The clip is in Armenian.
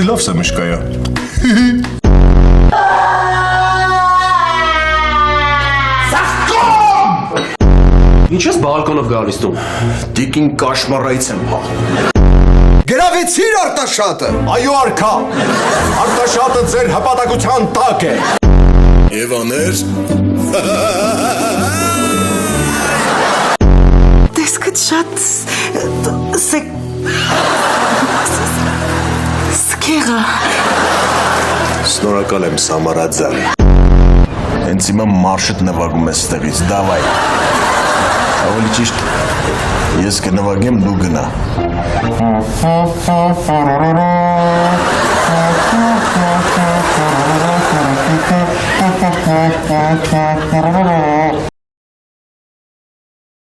Էսի լավ սեմիշկայա։ Ինչ ես բալկոնով գալիս դու։ Տիկին կաշմարայից եմ հա։ Գրավեցիր Արտաշատը։ Այո արքա։ Արտաշատը ձեր հպատակության տակ է։ Եվ աներ։ Տեսքդ շատ սկեղա։ Շնորհակալ եմ Սամարաձան։ Հենց հիմա մարշդ նվագում ես ստեղից, դավայ։ Ավելի ճիշտ, ես կնվագեմ, դու գնա։